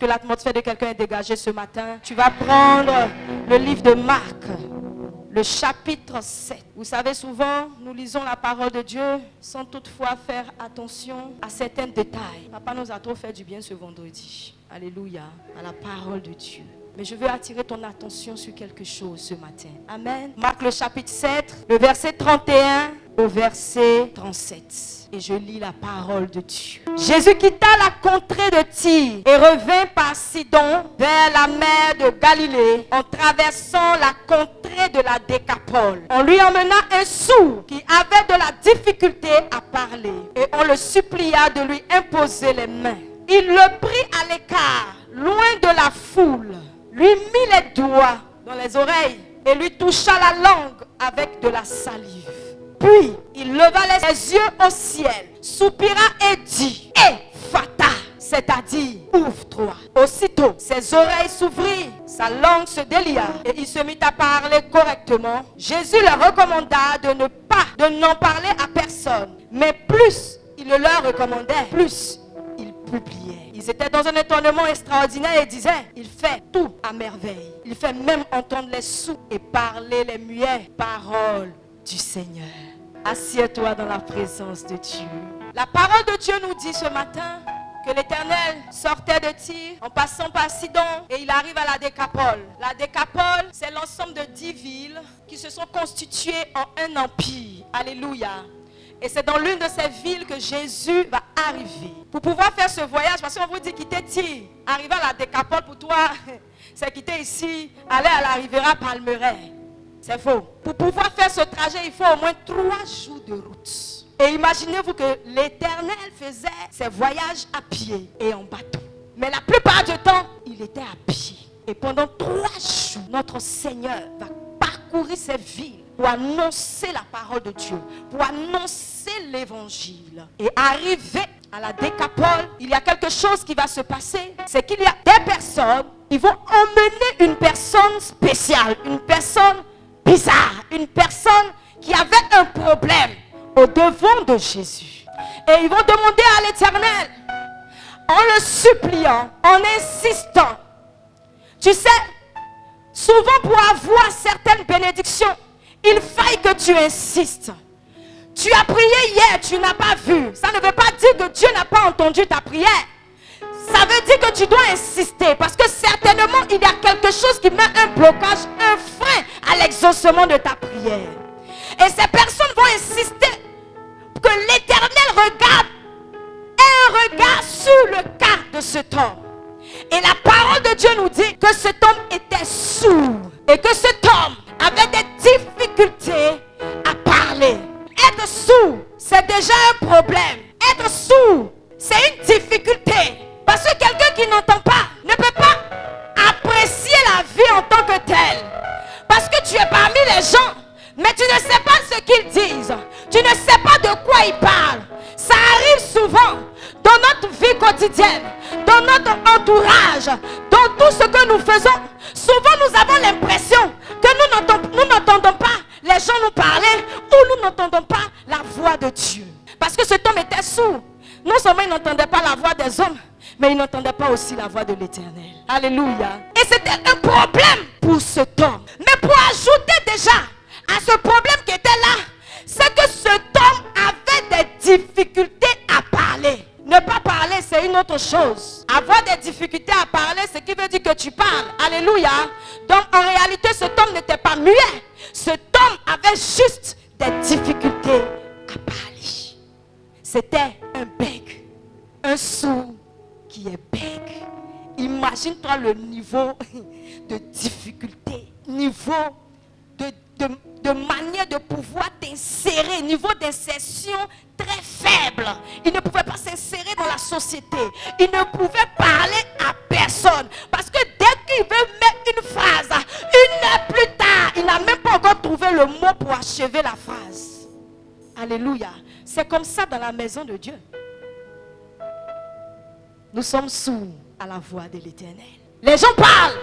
Que l'atmosphère de quelqu'un est dégagée ce matin. Tu vas prendre le livre de Marc, le chapitre 7. Vous savez, souvent, nous lisons la parole de Dieu sans toutefois faire attention à certains détails. Papa nous a trop fait du bien ce vendredi. Alléluia, à la parole de Dieu. Mais je veux attirer ton attention sur quelque chose ce matin. Amen. Marc le chapitre 7, le verset 31 au verset 37. Et je lis la parole de Dieu. Jésus quitta la contrée de Tyr et revint par Sidon vers la mer de Galilée en traversant la contrée de la Décapole. On lui emmena un sourd qui avait de la difficulté à parler et on le supplia de lui imposer les mains. Il le prit à l'écart, loin de la foule, lui mit les doigts dans les oreilles et lui toucha la langue avec de la salive. Puis, il leva les yeux au ciel, soupira et dit, Ephphatha, c'est-à-dire, ouvre-toi. Aussitôt, ses oreilles s'ouvrirent, sa langue se délia et il se mit à parler correctement. Jésus leur recommanda de n'en parler à personne. Mais plus il le leur recommandait, plus ils publiaient. Ils étaient dans un étonnement extraordinaire et disaient, il fait tout à merveille. Il fait même entendre les sourds et parler les muets. Parole du Seigneur. Assieds-toi dans la présence de Dieu. La parole de Dieu nous dit ce matin que l'Éternel sortait de Tyr en passant par Sidon et il arrive à la Décapole. La Décapole, c'est l'ensemble de 10 villes qui se sont constituées en un empire. Alléluia. Et c'est dans l'une de ces villes que Jésus va arriver. Pour pouvoir faire ce voyage, parce qu'on vous dit quitter Tyr, arriver à la Décapole pour toi, c'est quitter ici, aller à la Riviera Palmeraie. C'est faux. Pour pouvoir faire ce trajet, il faut au moins 3 jours de route. Et imaginez-vous que l'Éternel faisait ses voyages à pied et en bateau. Mais la plupart du temps, il était à pied. Et pendant 3 jours, notre Seigneur va parcourir ces villes pour annoncer la parole de Dieu, pour annoncer l'évangile. Et arrivé à la Décapole, il y a quelque chose qui va se passer. C'est qu'il y a des personnes qui vont emmener une personne spéciale, une personne bizarre, une personne qui avait un problème au devant de Jésus. Et ils vont demander à l'Éternel, en le suppliant, en insistant. Tu sais, souvent pour avoir certaines bénédictions, il faille que tu insistes. Tu as prié hier, tu n'as pas vu. Ça ne veut pas dire que Dieu n'a pas entendu ta prière. Ça veut dire que tu dois insister. Parce que certainement, il y a quelque chose qui met un blocage, un frein à l'exaucement de ta prière. Et ces personnes vont insister que l'Éternel regarde un regard sur le cas de cet homme. Et la parole de Dieu nous dit que cet homme était sourd. Et que cet homme avait des difficultés à parler. Être sourd, c'est déjà un problème. Être sourd, c'est une difficulté. Parce que quelqu'un qui n'entend pas ne peut pas apprécier la vie en tant que telle. Parce que tu es parmi les gens, mais tu ne sais pas ce qu'ils disent. Tu ne sais pas de quoi ils parlent. Ça arrive souvent dans notre vie quotidienne, dans notre entourage, dans tout ce que nous faisons. Souvent nous avons l'impression que nous n'entendons pas les gens nous parler ou nous n'entendons pas la voix de Dieu. Parce que cet homme était sourd. Non seulement il n'entendait pas la voix des hommes, mais il n'entendait pas aussi la voix de l'Éternel. Alléluia. Et c'était un problème pour cet homme. Mais pour ajouter déjà à ce problème qui était là, c'est que cet homme avait des difficultés à parler. Ne pas parler, c'est une autre chose. Avoir des difficultés à parler, c'est qui veut dire que tu parles. Alléluia. Donc en réalité, cet homme n'était pas muet. Cet homme avait juste des difficultés à parler. C'était un bègue, un sourd qui est bègue. Imagine-toi le niveau de difficulté, niveau de manière de pouvoir t'insérer, niveau d'insertion très faible. Il ne pouvait pas s'insérer dans la société. Il ne pouvait parler à personne. Parce que dès qu'il veut mettre une phrase, 1 heure plus tard, il n'a même pas encore trouvé le mot pour achever la phrase. Alléluia. C'est comme ça dans la maison de Dieu. Nous sommes sourds à la voix de l'Éternel. Les gens parlent.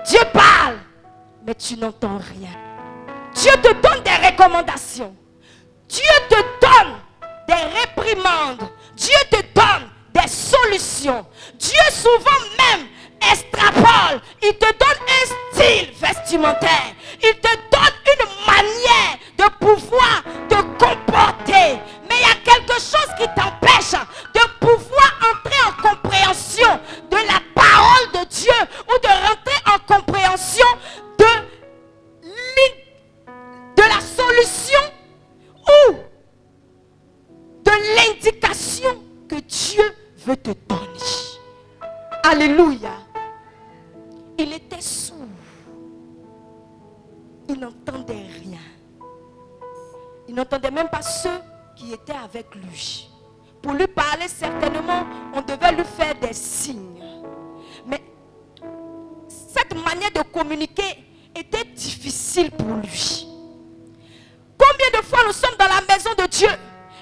Dieu parle. Mais tu n'entends rien. Dieu te donne des recommandations. Dieu te donne des réprimandes. Dieu te donne des des solutions. Dieu souvent même extrapole. Il te donne un style vestimentaire. Il te donne une manière de pouvoir te comporter. Mais il y a quelque chose qui t'empêche de pouvoir entrer en compréhension de la parole de Dieu ou de rentrer en compréhension de la solution ou de l'indication que Dieu veut te donner. Alléluia. Il était sourd. Il n'entendait rien. Il n'entendait même pas ceux qui étaient avec lui. Pour lui parler, certainement, on devait lui faire des signes. Mais cette manière de communiquer était difficile pour lui. Combien de fois nous sommes dans la maison de Dieu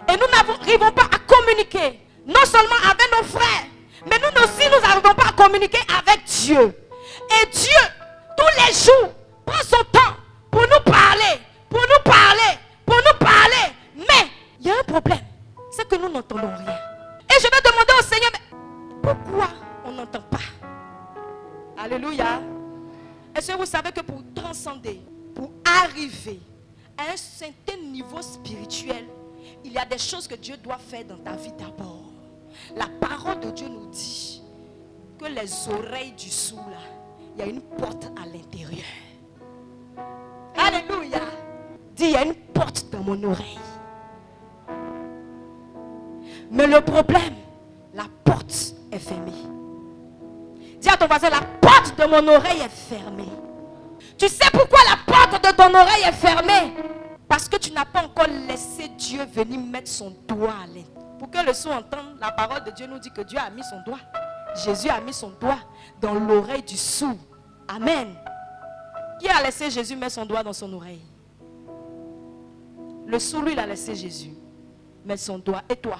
et nous n'arrivons pas à communiquer, non seulement avec nos frères, mais nous aussi nous n'arrivons pas à communiquer avec Dieu. Et Dieu, tous les jours, prend son temps pour nous parler, pour nous parler, pour nous parler. Mais il y a un problème, c'est que nous n'entendons rien. Et je vais demander au Seigneur, mais pourquoi on n'entend pas? Alléluia. Est-ce que vous savez que pour transcender, pour arriver à un certain niveau spirituel, il y a des choses que Dieu doit faire dans ta vie d'abord. La parole de Dieu nous dit que les oreilles du sourd, là, il y a une porte à l'intérieur. Alléluia. Dis, il y a une porte dans mon oreille. Mais le problème, la porte est fermée. Dis à ton voisin, la porte de mon oreille est fermée. Tu sais pourquoi la porte de ton oreille est fermée? Parce que tu n'as pas encore laissé Dieu venir mettre son doigt à l'intérieur. Pour que le sourd entende, la parole de Dieu nous dit que Dieu a mis son doigt. Jésus a mis son doigt dans l'oreille du sourd. Amen. Qui a laissé Jésus mettre son doigt dans son oreille? Le sourd, lui, il a laissé Jésus mettre son doigt. Et toi?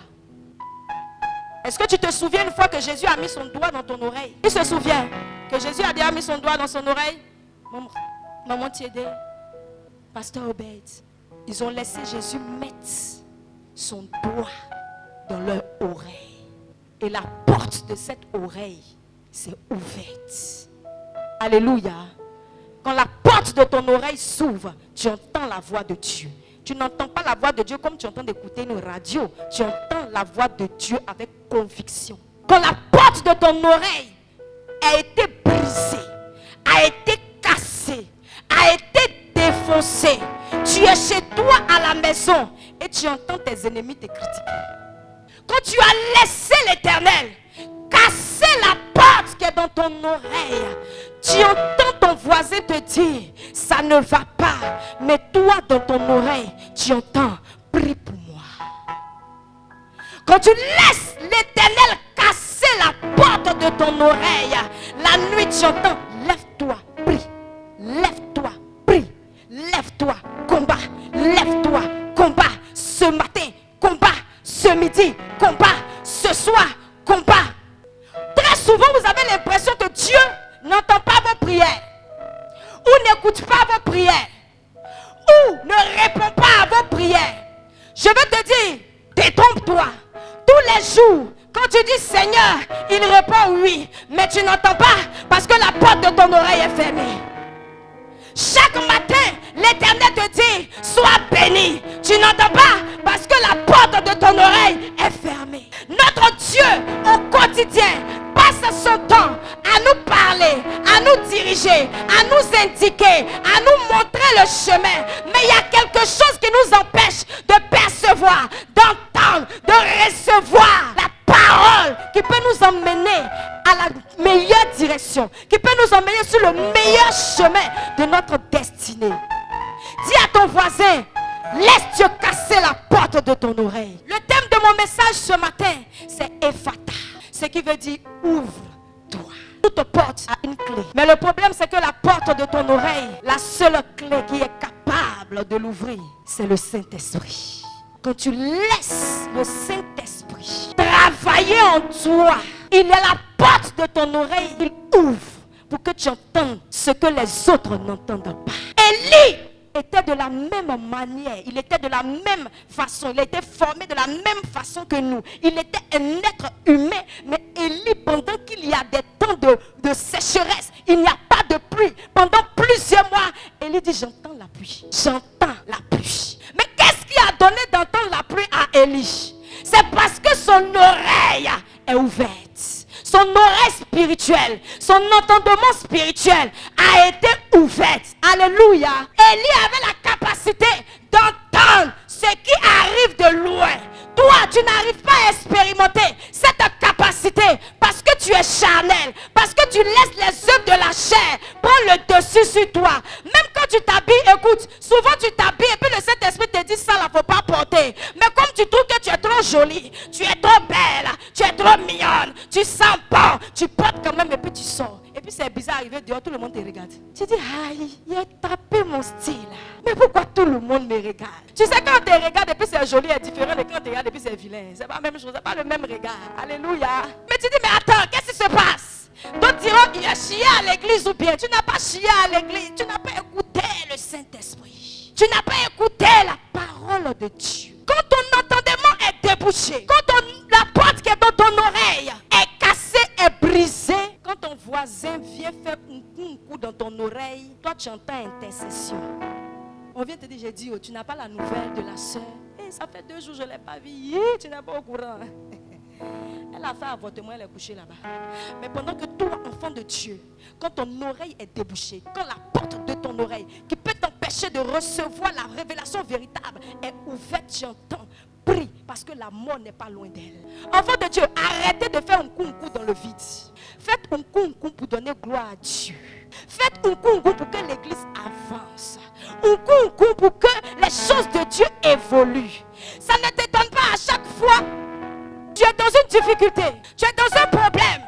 Est-ce que tu te souviens une fois que Jésus a mis son doigt dans ton oreille? Qui se souvient que Jésus a déjà mis son doigt dans son oreille? Maman Thiédé, Pasteur Obed, ils ont laissé Jésus mettre son doigt dans leur oreille. Et la porte de cette oreille s'est ouverte. Alléluia. Quand la porte de ton oreille s'ouvre, tu entends la voix de Dieu. Tu n'entends pas la voix de Dieu comme tu entends d'écouter une radio. Tu entends la voix de Dieu avec conviction. Quand la porte de ton oreille a été brisée, a été cassée, a été défoncée, tu es chez toi à la maison et tu entends tes ennemis te critiquer. Quand tu as laissé l'Éternel casser la porte qui est dans ton oreille, tu entends ton voisin te dire, ça ne va pas. Mais toi, dans ton oreille, tu entends, prie pour moi. Quand tu laisses l'Éternel casser la porte de ton oreille, la nuit, tu entends, lève-toi, prie. Lève-toi, prie. Lève-toi, combat. Lève-toi, combat. Ce matin, combat. Ce midi, combat. Ce soir, combat. Très souvent, vous avez l'impression que Dieu n'entend pas vos prières, ou n'écoute pas vos prières, ou ne répond pas à vos prières. Je veux te dire, détrompe-toi. Tous les jours, quand tu dis Seigneur, il répond oui, mais tu n'entends pas parce que la porte de ton oreille est fermée. Chaque matin, l'Éternel te dit, sois béni. Tu n'entends pas parce que la porte de ton oreille est fermée. Notre Dieu, au quotidien, passe son temps à nous parler, à nous diriger, à nous indiquer, à nous montrer le chemin. Mais il y a quelque chose qui nous empêche de percevoir, d'entendre, de recevoir la parole qui peut nous emmener à la meilleure direction, qui peut nous emmener sur le meilleur chemin de notre destinée. Dis à ton voisin, laisse Dieu casser la porte de ton oreille. Le thème de mon message ce matin, c'est Ephata, ce qui veut dire ouvre-toi. Toute porte a une clé. Mais le problème, c'est que la porte de ton oreille, la seule clé qui est capable de l'ouvrir, c'est le Saint-Esprit. Quand tu laisses le Saint-Esprit travailler en toi, il est la porte de ton oreille, il ouvre pour que tu entendes ce que les autres n'entendent pas. Élie était de la même manière, il était de la même façon, il était formé de la même façon que nous. Il était un être humain, mais Élie, pendant qu'il y a des temps de sécheresse, il n'y a pas de pluie. Pendant plusieurs mois, Élie dit, j'entends la pluie, j'entends la pluie. Mais qu'est-ce qui a donné d'entendre la pluie à Élie? C'est parce que son oreille est ouverte. Son oreille spirituelle, son entendement spirituel a été ouverte. Alléluia. Élie avait la capacité d'entendre ce qui arrive de loin. Toi, tu n'arrives pas à expérimenter cette capacité parce que tu es charnel, parce que tu laisses les œuvres de la chair prendre le dessus sur toi. Même quand tu t'habilles, écoute, souvent tu t'habilles et puis le Saint-Esprit te dit ça, il ne faut pas porter. Mais comme tu trouves que tu es trop jolie, tu es trop belle, tu es trop mignonne, tu sens bon, tu portes quand même et puis tu sors. Et puis c'est bizarre, arrivé dehors, tout le monde te regarde. Tu dis, aïe, il a tapé mon style. Mais pourquoi tout le monde me regarde? Tu sais, quand on te regarde et puis c'est joli et différent, et quand on te regarde et puis c'est vilain. C'est pas la même chose, c'est pas le même regard. Alléluia. Mais tu dis, mais attends, qu'est-ce qui se passe? D'autres diront, il a chié à l'église ou bien. Tu n'as pas chié à l'église, tu n'as pas écouté le Saint-Esprit. Tu n'as pas écouté la parole de Dieu. Quand ton entendement est débouché, quand la porte qui est dans ton oreille est cassée, est brisée, quand ton voisin vient faire un coup dans ton oreille, toi tu entends intercession. On vient te dire, j'ai dit, oh, tu n'as pas la nouvelle de la soeur. Et ça fait 2 jours, je ne l'ai pas vue. Tu n'es pas au courant. Elle a fait avortement, elle est couchée là-bas. Mais pendant que toi, enfant de Dieu, quand ton oreille est débouchée, quand la porte de ton oreille, qui peut t'empêcher de recevoir la révélation véritable, est ouverte, tu entends. Prie, parce que la mort n'est pas loin d'elle. Enfant de Dieu, arrêtez de faire un coup dans le vide. Faites un coup pour donner gloire à Dieu. Faites un coup pour que l'église avance. Un coup pour que les choses de Dieu évoluent. Ça ne t'étonne pas à chaque fois. Tu es dans une difficulté. Tu es dans un problème.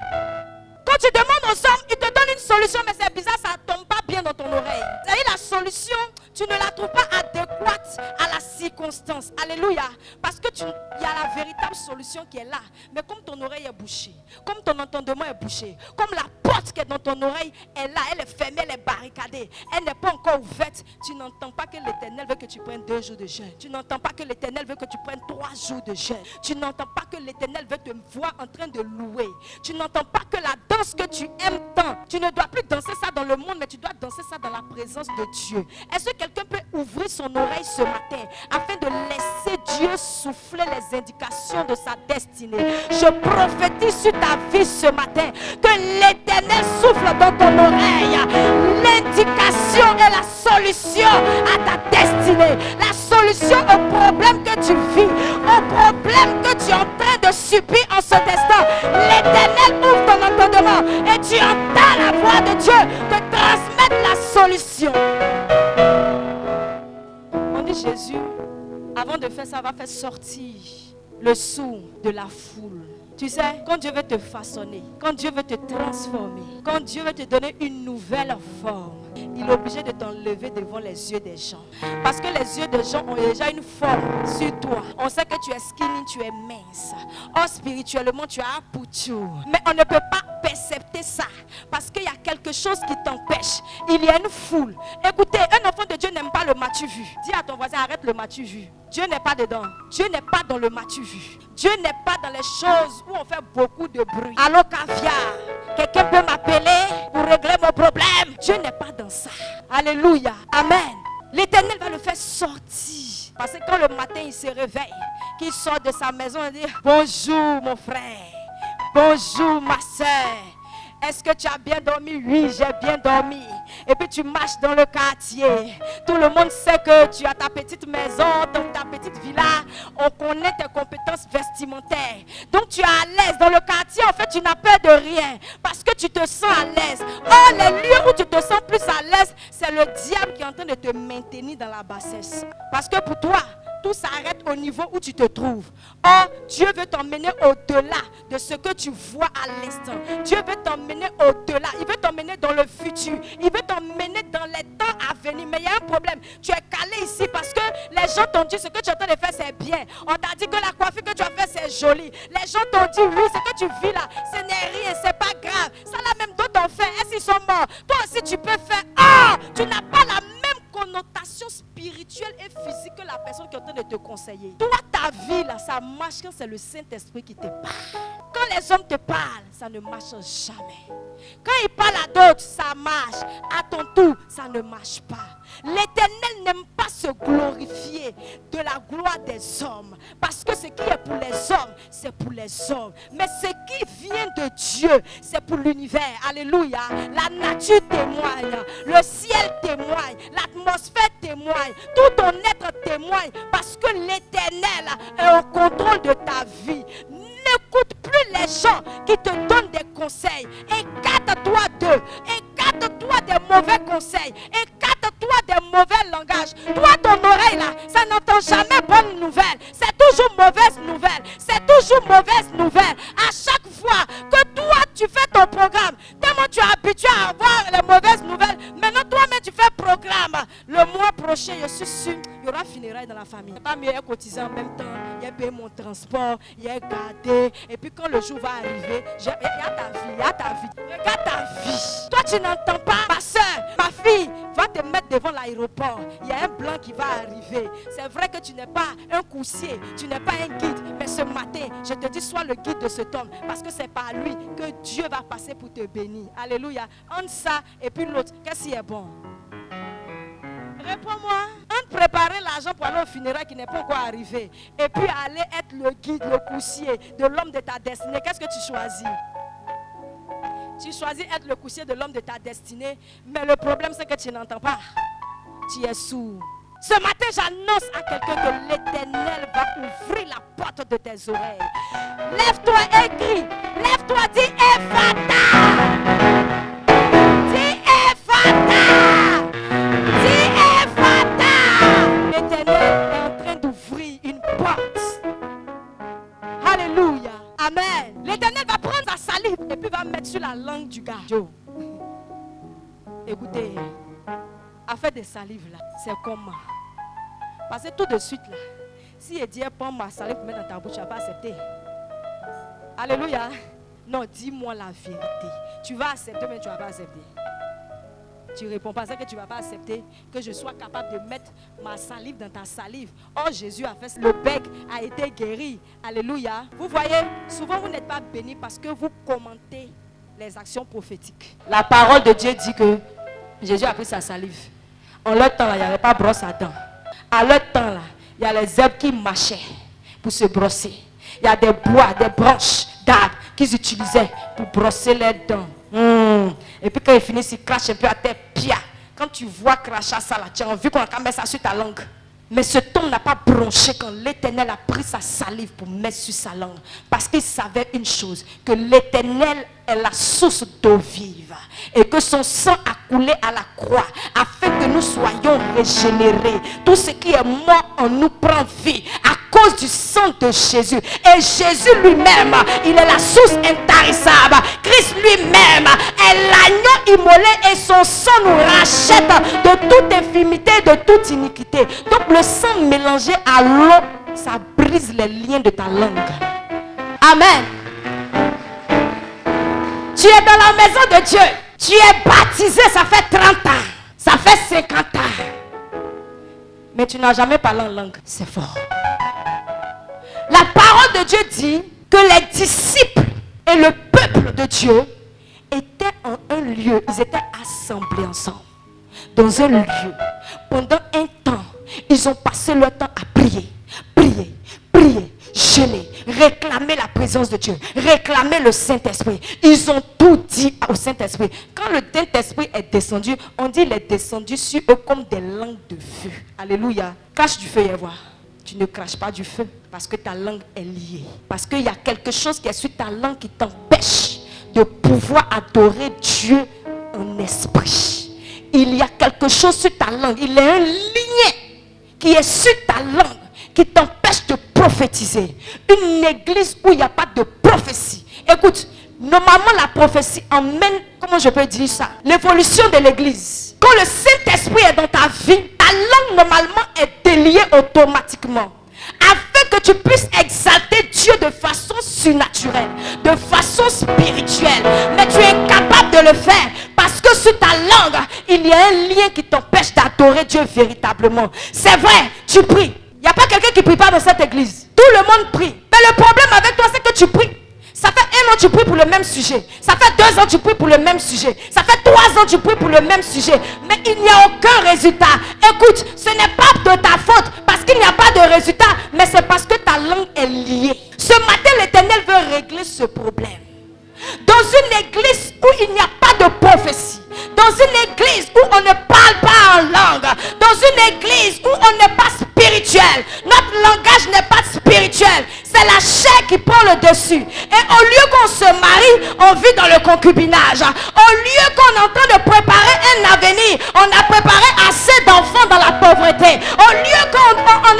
Quand tu demandes aux hommes, ils te donnent une solution, mais c'est bizarre, ça ne tombe pas bien dans ton oreille. C'est-à-dire la solution, tu ne la trouves pas adéquate à la circonstance. Alléluia. Parce que il y a la véritable solution qui est là. Mais comme ton oreille est bouchée, comme ton entendement est bouché, comme la porte qui est dans ton oreille est là, elle est fermée, elle est barricadée, elle n'est pas encore ouverte, tu n'entends pas que l'Éternel veut que tu prennes 2 jours de jeûne. Tu n'entends pas que l'Éternel veut que tu prennes 3 jours de jeûne. Tu n'entends pas que l'Éternel veut te voir en train de louer. Tu n'entends pas que la danse que tu aimes tant, tu ne dois plus danser ça dans le monde, mais tu dois danser ça dans la présence de Dieu. Est-ce que quelqu'un peut ouvrir son oreille ce matin afin de laisser Dieu souffler les indications de sa destinée? Je prophétise sur ta vie ce matin que l'Éternel souffle dans ton oreille l'indication et la solution à ta destinée, la solution au problème que tu vis, au problème que tu es en train de subir en cet instant. L'Éternel ouvre ton entendement et tu entends la voix de Dieu te transmettre la solution. On dit Jésus, avant de faire ça, va faire sortir le sourd de la foule. Tu sais, quand Dieu veut te façonner, quand Dieu veut te transformer, quand Dieu veut te donner une nouvelle forme, il est obligé de t'enlever devant les yeux des gens. Parce que les yeux des gens ont déjà une forme sur toi. On sait que tu es skinny, tu es mince. Or, spirituellement, tu as pour tout. Mais on ne peut pas percepter ça. Parce qu'il y a quelque chose qui t'empêche. Il y a une foule. Écoutez, un enfant de Dieu n'aime pas le matu vu. Dis à ton voisin, arrête le matu vu. Dieu n'est pas dedans. Dieu n'est pas dans le matu vu. Dieu n'est pas dans les choses où on fait beaucoup de bruit. Allô, caviar, quelqu'un peut m'appeler pour régler mon problème. Dieu n'est pas dans ça. Alléluia. Amen. L'Éternel va le faire sortir. Parce que quand le matin il se réveille, qu'il sort de sa maison et dit bonjour mon frère, bonjour ma soeur. Est-ce que tu as bien dormi? Oui, j'ai bien dormi. Et puis tu marches dans le quartier. Tout le monde sait que tu as ta petite maison, ta petite villa. On connaît tes compétences vestimentaires. Donc tu es à l'aise. Dans le quartier, en fait, tu n'as peur de rien. Parce que tu te sens à l'aise. Or, les lieux où tu te sens plus à l'aise, c'est le diable qui est en train de te maintenir dans la bassesse. Parce que pour toi, tout s'arrête au niveau où tu te trouves. Or, Dieu veut t'emmener au-delà de ce que tu vois à l'instant. Dieu veut t'emmener au-delà. Il veut t'emmener dans le futur. Il veut t'emmener dans les temps à venir. Mais il y a un problème. Tu es calé ici parce que les gens t'ont dit ce que tu es en train de faire, c'est bien. On t'a dit que la coiffure que tu as fait, c'est joli. Les gens t'ont dit oui, ce que tu vis là, ce n'est rien, c'est pas grave. Ça là même d'autres ont fait. Est-ce qu'ils sont morts? Toi aussi tu peux faire. Ah, tu n'as pas la même connotation spirituelle conseiller. Toi, ta vie, là, ça marche quand c'est le Saint-Esprit qui te parle. Quand les hommes te parlent, ça ne marche jamais. Quand ils parlent à d'autres, ça marche. À ton tour, ça ne marche pas. L'Éternel n'aime pas se glorifier de la gloire des hommes. Parce que ce qui est pour les hommes, c'est pour les hommes. Mais ce qui vient de Dieu, c'est pour l'univers. Alléluia. La nature témoigne. Le ciel témoigne. L'atmosphère témoigne. Tout ton être témoigne. Parce que l'Éternel est au contrôle de ta vie. N'écoute plus les gens qui te donnent des conseils. Écarte-toi d'eux. Écarte-toi des mauvais conseils. Écarte-toi des mauvais langages. Toi, ton oreille là, ça n'entend jamais bonne nouvelle. C'est toujours mauvaise nouvelle. C'est toujours mauvaise nouvelle. À chaque fois que toi, tu fais ton programme, tellement tu es habitué à avoir les mauvaises nouvelles. Maintenant, toi-même, tu fais programme. Le mois prochain, je suis sûr, il y aura funérailles dans la famille. C'est pas mieux, il y a cotisé en même temps. Il y a payé mon transport. Il y a gardé. Et puis quand le jour va arriver, il y a ta vie. Il y a ta vie. Regarde ta vie. Toi, tu n'entends pas. Ma soeur, ma fille, va te mettre devant l'aéroport. Il y a un blanc qui va arriver. C'est vrai que tu n'es pas un coursier. Tu n'es pas un guide. Mais ce matin, je te dis, sois le guide de cet homme. Parce que c'est par lui que Dieu va passer pour te bénir. Alléluia. Entre ça et puis l'autre, qu'est-ce qui est bon? Réponds-moi. Entre préparer l'argent pour aller au funérail qui n'est pas encore arrivé et puis aller être le guide, le coursier de l'homme de ta destinée, qu'est-ce que tu choisis? Tu choisis être le coursier de l'homme de ta destinée, mais le problème c'est que tu n'entends pas. Tu es sourd. Ce matin, j'annonce à quelqu'un que l'Éternel va ouvrir la porte de tes oreilles. Lève-toi et crie. Lève-toi, dis Ephata. Dis Ephata. Dis Ephata. L'Éternel est en train d'ouvrir une porte. Alléluia. Amen. L'Éternel va prendre sa salive et puis va mettre sur la langue du gars. Joe. Écoutez. Affaire de salive là, c'est comment? Parce que tout de suite là, si il dit prends ma salive pour mettre dans ta bouche, tu ne vas pas accepter. Alléluia. Non, dis-moi la vérité. Tu vas accepter, mais tu ne vas pas accepter. Tu réponds pas, c'est que tu ne vas pas accepter que je sois capable de mettre ma salive dans ta salive. Oh, Jésus a fait, le bec a été guéri. Alléluia. Vous voyez, souvent vous n'êtes pas bénis parce que vous commentez les actions prophétiques. La parole de Dieu dit que Jésus a pris sa salive. En leur temps, il n'y avait pas de brosse à dents. À leur temps, là, il y a les herbes qui marchaient pour se brosser. Il y a des bois, des branches d'arbres qu'ils utilisaient pour brosser leurs dents. Et puis quand ils finissent, ils crachent un peu à terre. Pia. Quand tu vois cracher ça, là, tu as envie qu'on mette ça sur ta langue. Mais cet homme n'a pas bronché quand l'Éternel a pris sa salive pour mettre sur sa langue. Parce qu'il savait une chose, que l'Éternel est la source d'eau vive. Et que son sang a coulé à la croix afin que nous soyons régénérés. Tout ce qui est mort en nous prend vie à cause du sang de Jésus. Et Jésus lui-même, il est la source intarissable. Christ lui-même est l'agneau immolé et son sang nous rachète de toute infimité, de toute iniquité. Donc le sang mélangé à l'eau, ça brise les liens de ta langue. Amen. Tu es dans la maison de Dieu. Tu es baptisé, ça fait 30 ans. Ça fait 50 ans. Mais tu n'as jamais parlé en langue. C'est fort. La parole de Dieu dit que les disciples et le peuple de Dieu étaient en un lieu. Ils étaient assemblés ensemble. Dans un lieu. Pendant un temps, ils ont passé leur temps à prier. Prier, prier, jeûner, réclamer la présence de Dieu, réclamer le Saint-Esprit. Ils ont tout dit au Saint-Esprit. Quand le Saint-Esprit est descendu, on dit qu'il est descendu sur eux comme des langues de feu. Alléluia. Crache du feu et voir. Tu ne craches pas du feu parce que ta langue est liée. Parce qu'il y a quelque chose qui est sur ta langue qui t'empêche de pouvoir adorer Dieu en esprit. Il y a quelque chose sur ta langue. Il y a un lien qui est sur ta langue qui t'empêche de prophétiser. Une église où il n'y a pas de prophétie. Écoute, normalement la prophétie emmène, comment je peux dire ça, l'évolution de l'église. Quand le Saint-Esprit est dans ta vie, ta langue normalement est déliée automatiquement. Afin que tu puisses exalter Dieu de façon surnaturelle, de façon spirituelle. Mais tu es incapable de le faire parce que sur ta langue, il y a un lien qui t'empêche d'adorer Dieu véritablement. C'est vrai, tu pries. Il n'y a pas quelqu'un qui ne prie pas dans cette église. Tout le monde prie. Mais le problème avec toi, c'est que tu pries. Ça fait 1 an que tu pries pour le même sujet. Ça fait 2 ans que tu pries pour le même sujet. Ça fait 3 ans que tu pries pour le même sujet. Mais il n'y a aucun résultat. Écoute, ce n'est pas de ta faute parce qu'il n'y a pas de résultat. Mais c'est parce que ta langue est liée. Ce matin, l'Éternel veut régler ce problème. Dans une église où il n'y a pas de prophétie, dans une église où on ne parle pas en langue, dans une église où on n'est pas spirituel, notre langage n'est pas spirituel, c'est la chair qui prend le dessus. Et au lieu qu'on se marie, on vit dans le concubinage. Au lieu qu'on est en train de préparer un avenir, on a préparé assez d'enfants dans la pauvreté. Au lieu qu'on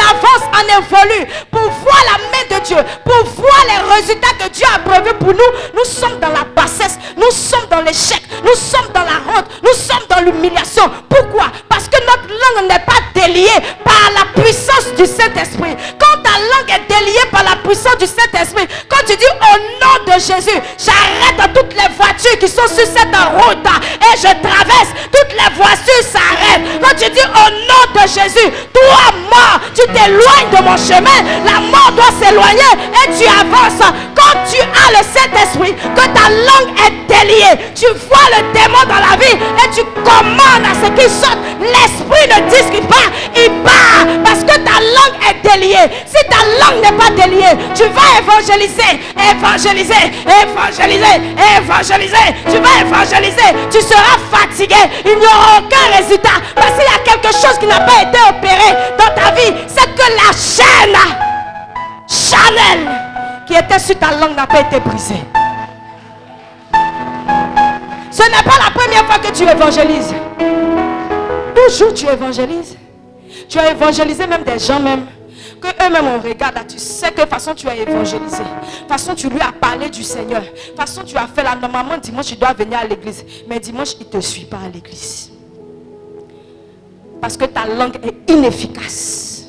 avance, on évolue pour voir la main de Dieu, pour voir les résultats que Dieu a prévus pour nous, nous sommes dans la bassesse, nous sommes dans l'échec, nous sommes dans la honte, nous sommes dans l'humiliation. Pourquoi? Parce que notre langue n'est pas déliée par la puissance du Saint-Esprit. Quand ta langue est déliée par la puissance du Saint-Esprit, quand tu dis au nom de Jésus, j'arrête toutes les voitures qui sont sur cette route et je traverse, toutes les voitures s'arrêtent. Quand tu dis au nom de Jésus, toi mort, tu t'éloignes de mon chemin, la mort doit s'éloigner et tu avances. Quand tu as le Saint-Esprit, que ta langue est déliée, tu vois le démon dans la vie et tu commandes à ce qu'il sorte. L'esprit ne discute pas, il part parce que ta langue est déliée. Si ta langue n'est pas déliée, tu vas évangéliser, évangéliser, évangéliser, évangéliser. Tu vas évangéliser, tu seras fatigué, il n'y aura aucun résultat parce qu'il y a quelque chose qui n'a pas été opéré dans ta vie. C'est que la chaîne Chanel qui était sur ta langue n'a pas été brisée. Ce n'est pas la première fois que tu évangélises. Toujours tu évangélises. Tu as évangélisé même des gens même que eux-mêmes on regarde là, tu sais que de toute façon tu as évangélisé, de toute façon tu lui as parlé du Seigneur, de toute façon tu as fait là, normalement dimanche tu dois venir à l'église, mais dimanche il ne te suit pas à l'église parce que ta langue est inefficace,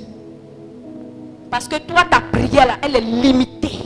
parce que toi ta prière là, elle est limitée,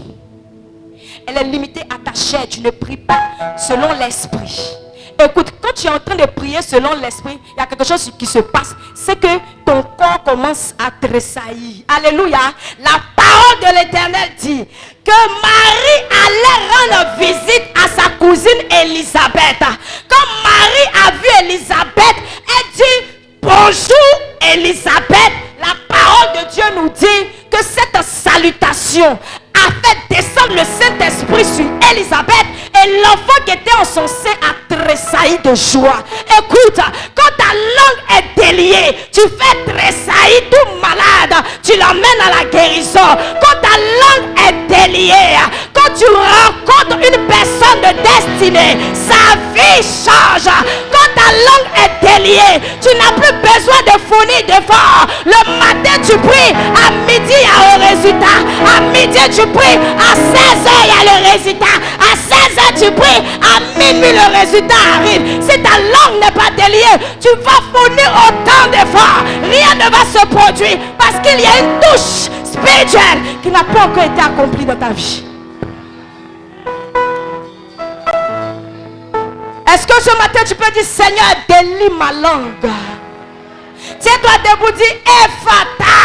elle est limitée à ta chair. Tu ne pries pas selon l'esprit. Écoute, quand tu es en train de prier selon l'esprit, il y a quelque chose qui se passe. C'est que ton corps commence à tressaillir. Alléluia. La parole de l'Éternel dit que Marie allait rendre visite à sa cousine Élisabeth. Quand Marie a vu Élisabeth, elle dit bonjour Élisabeth. La parole de Dieu nous dit que cette salutation a fait descendre le Saint-Esprit sur Élisabeth et l'enfant qui était en son sein a tressailli de joie. Écoute, quand ta langue est déliée, tu fais tressaillir tout malade, tu l'emmènes à la guérison. Quand ta langue est déliée, quand tu rencontres une personne de destinée, sa vie change. Quand ta langue est déliée, tu n'as plus besoin de fournir d'efforts. Le matin tu pries, à midi il y a un résultat, à midi tu pries, à 16h il y a le résultat, à 16h tu pries, à minuit le résultat arrive. Si ta langue n'est pas déliée, tu vas fournir autant d'efforts, rien ne va se produire parce qu'il y a une touche spirituelle qui n'a pas encore été accomplie dans ta vie. Est-ce que ce matin tu peux dire Seigneur, délie ma langue? Tiens-toi debout, dis Ephata.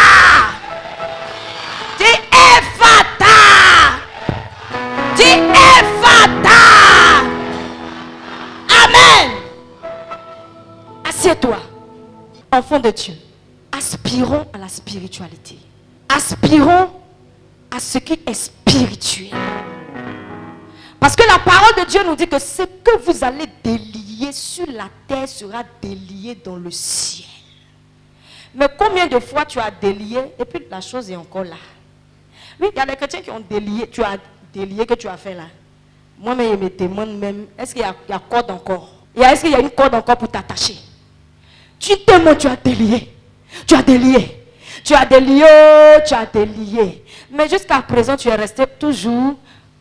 Dis Ephata. Dis Ephata. Amen. Assieds-toi. Enfant de Dieu, aspirons à la spiritualité. Aspirons à ce qui est spirituel. Parce que la parole de Dieu nous dit que ce que vous allez délier sur la terre sera délié dans le ciel. Mais combien de fois tu as délié et puis la chose est encore là? Oui, il y a des chrétiens qui ont délié, tu as délié que tu as fait là. Moi-même, je me demande même, est-ce qu'il y a corde encore? Est-ce qu'il y a une corde encore pour t'attacher? Tu t'aimes, tu as délié. Tu as délié. Tu as délié, tu as délié. Mais jusqu'à présent, tu es resté toujours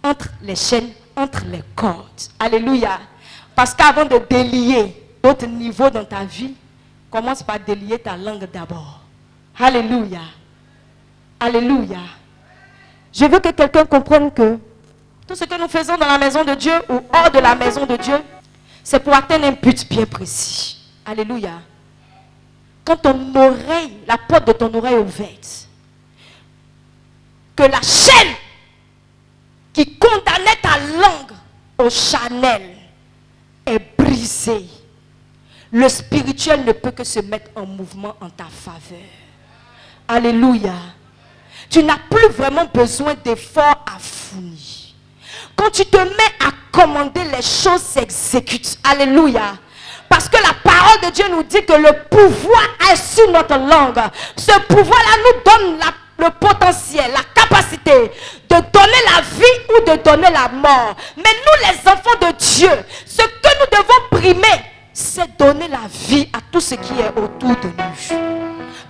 entre les chaînes, entre les cordes. Alléluia. Parce qu'avant de délier d'autres niveaux dans ta vie, commence par délier ta langue d'abord. Alléluia. Alléluia. Je veux que quelqu'un comprenne que tout ce que nous faisons dans la maison de Dieu ou hors de la maison de Dieu, c'est pour atteindre un but bien précis. Alléluia. Quand ton oreille, la porte de ton oreille est ouverte, que la chaîne qui condamnait ta langue au charnel est brisée, le spirituel ne peut que se mettre en mouvement en ta faveur. Alléluia. Tu n'as plus vraiment besoin d'efforts à fournir. Quand tu te mets à commander, les choses s'exécutent. Alléluia. Parce que la parole de Dieu nous dit que le pouvoir est sur notre langue. Ce pouvoir-là nous donne le potentiel, la capacité de donner la vie ou de donner la mort. Mais nous, les enfants de Dieu, ce que nous devons primer, c'est donner la vie à tout ce qui est autour de nous.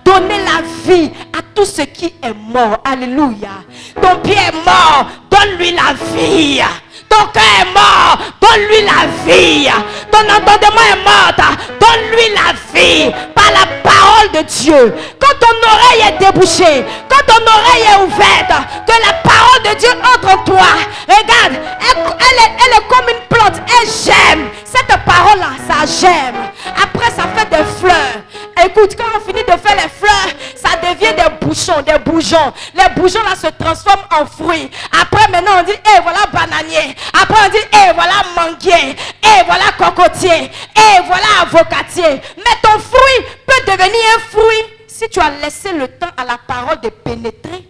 Donner la vie à tout ce qui est mort. Alléluia. Ton pied est mort, donne-lui la vie. Ton cœur est mort, donne-lui la vie. Ton entendement est mort, donne-lui la vie. Par la parole de Dieu. Quand ton oreille est débouchée, quand ton oreille est ouverte, que la parole de Dieu entre en toi. Regarde, elle est comme une plante. Elle germe. Cette parole-là, ça germe. Après, ça fait des fleurs. Écoute, quand on finit de faire les fleurs, ça devient des bouchons, des bourgeons. Les bourgeons là se transforment en fruits. Après, maintenant, on dit, eh, voilà bananier. Après, on dit, eh, voilà manguier. Eh, voilà cocotier. Eh, voilà avocatier. Mais ton fruit peut devenir un fruit si tu as laissé le temps à la parole de pénétrer,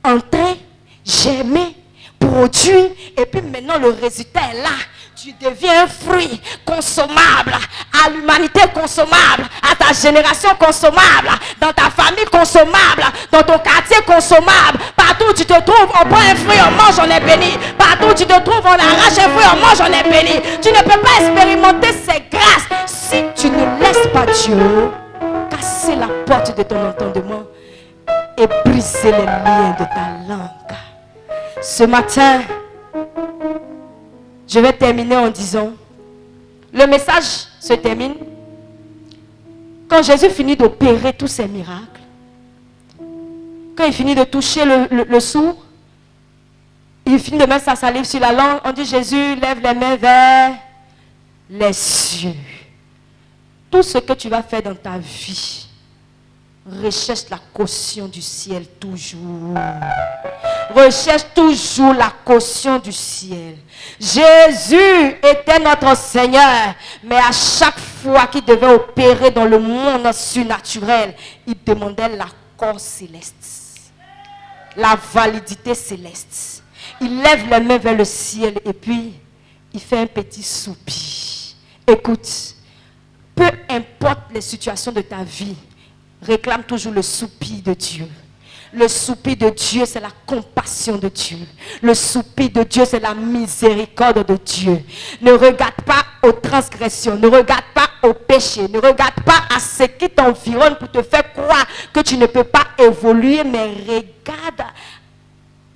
entrer, germer, produire. Et puis maintenant, le résultat est là. Tu deviens un fruit consommable, à l'humanité consommable, à ta génération consommable, dans ta famille consommable, dans ton quartier consommable. Partout où tu te trouves, on prend un fruit, on mange, on est béni. Partout où tu te trouves, on arrache un fruit, on mange, on est béni. Tu ne peux pas expérimenter ces grâces si tu ne laisses pas Dieu casser la porte de ton entendement et briser les liens de ta langue. Ce matin, je vais terminer en disant, le message se termine quand Jésus finit d'opérer tous ses miracles, quand il finit de toucher le sourd, il finit de mettre sa salive sur la langue, on dit Jésus lève les mains vers les cieux. Tout ce que tu vas faire dans ta vie, recherche la caution du ciel toujours. Recherche toujours la caution du ciel. Jésus était notre Seigneur, mais à chaque fois qu'il devait opérer dans le monde surnaturel, il demandait l'accord céleste, la validité céleste. Il lève les mains vers le ciel et puis il fait un petit soupir. Écoute, peu importe les situations de ta vie, réclame toujours le soupir de Dieu. Le soupir de Dieu, c'est la compassion de Dieu. Le soupir de Dieu, c'est la miséricorde de Dieu. Ne regarde pas aux transgressions, ne regarde pas au péché, ne regarde pas à ce qui t'environne pour te faire croire que tu ne peux pas évoluer, mais regarde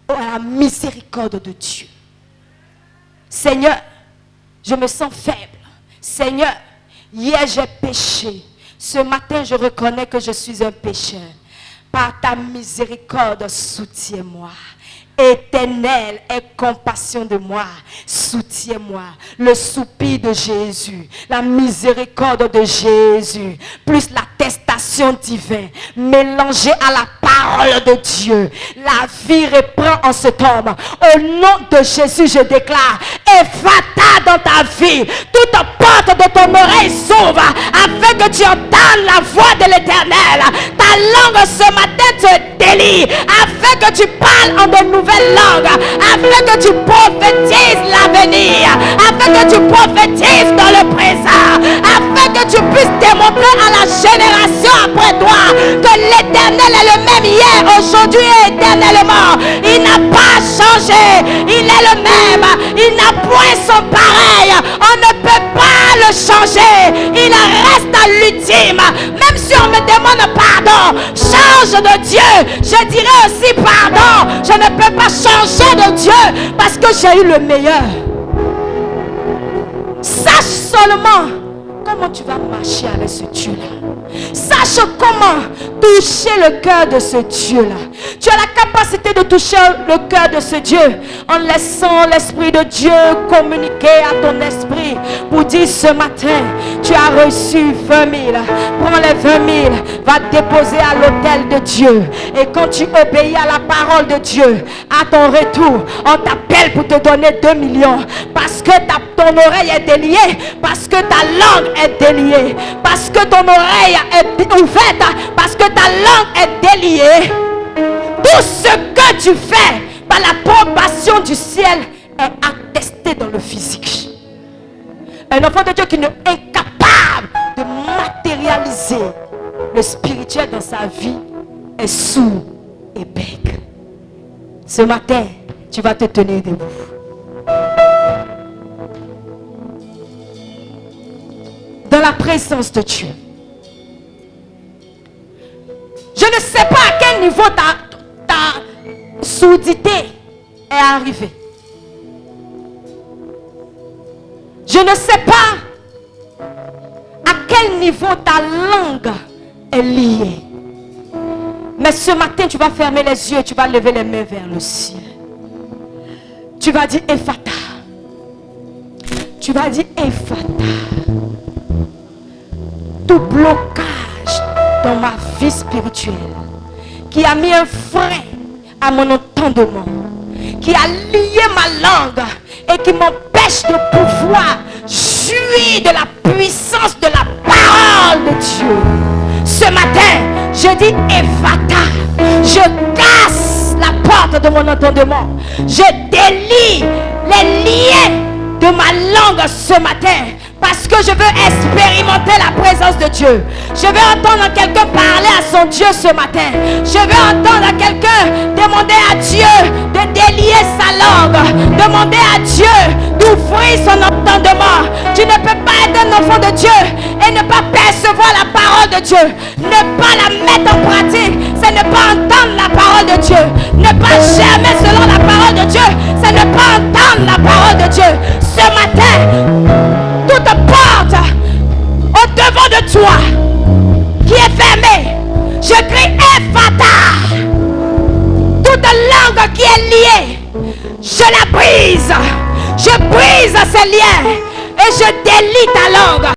à la miséricorde de Dieu. Seigneur, je me sens faible. Seigneur, hier j'ai péché. Ce matin, je reconnais que je suis un pécheur. Par ta miséricorde, soutiens-moi. Éternel, aie compassion de moi. Soutiens-moi. Le soupir de Jésus, la miséricorde de Jésus, plus l'attestation divine, mélangée à la parole de Dieu. La vie reprend en cet homme. Au nom de Jésus, je déclare, Ephata dans ta vie. Toute porte de ton oreille s'ouvre afin que tu entendes la voix de l'Éternel. Ta langue ce matin te délie afin que tu parles en de nouvelles langues, afin que tu prophétises l'avenir, afin que tu prophétises dans le présent, afin que tu puisses démontrer à la génération après toi que l'Éternel est le même hier, aujourd'hui et éternellement. Il n'a pas changé, il est le même, il n'a point son pareil, on ne peut pas le changer, il reste à l'ultime. Même si on me demande pardon, change de Dieu, je dirais aussi pardon. Je ne peux pas changer de Dieu parce que j'ai eu le meilleur. Sache seulement comment tu vas marcher avec ce Dieu-là. Sache comment toucher le cœur de ce Dieu-là. Tu as la capacité de toucher le cœur de ce Dieu en laissant l'Esprit de Dieu communiquer à ton esprit pour dire ce matin, tu as reçu 20 000. Prends les 20 000, va déposer à l'autel de Dieu. Et quand tu obéis à la parole de Dieu, à ton retour, on t'appelle pour te donner 2 millions. Parce que ton oreille est déliée, parce que ta langue est déliée, parce que ton oreille est ouverte, parce que ta langue est déliée. Tout ce que tu fais par l'approbation du ciel est attesté dans le physique. Un enfant de Dieu qui n'est incapable de matérialiser le spirituel dans sa vie est sourd et bègue. Ce matin, tu vas te tenir debout. Dans la présence de Dieu. Je ne sais pas à quel niveau ta sourdité est arrivée. Je ne sais pas à quel niveau ta langue est liée. Mais ce matin, tu vas fermer les yeux et tu vas lever les mains vers le ciel. Tu vas dire Ephata. Tu vas dire Ephata. Tout blocage dans ma vie spirituelle qui a mis un frein à mon entendement, qui a lié ma langue et qui m'empêche de pouvoir jouir de la puissance de la parole de Dieu. Ce matin, je dis Ephata. Je casse la porte de mon entendement. Je délie les liens de ma langue ce matin. Parce que je veux expérimenter la présence de Dieu. Je veux entendre quelqu'un parler à son Dieu ce matin. Je veux entendre quelqu'un demander à Dieu de délier sa langue. Demander à Dieu d'ouvrir son entendement. Tu ne peux pas être un enfant de Dieu et ne pas percevoir la parole de Dieu. Ne pas la mettre en pratique, c'est ne pas entendre la parole de Dieu. Ne pas germer selon la parole de Dieu, c'est ne pas entendre la parole de Dieu. Ce matin, toute porte au devant de toi qui est fermée, je crie Ephata. Toute langue qui est liée, je la brise. Je brise ces liens et je délie ta langue.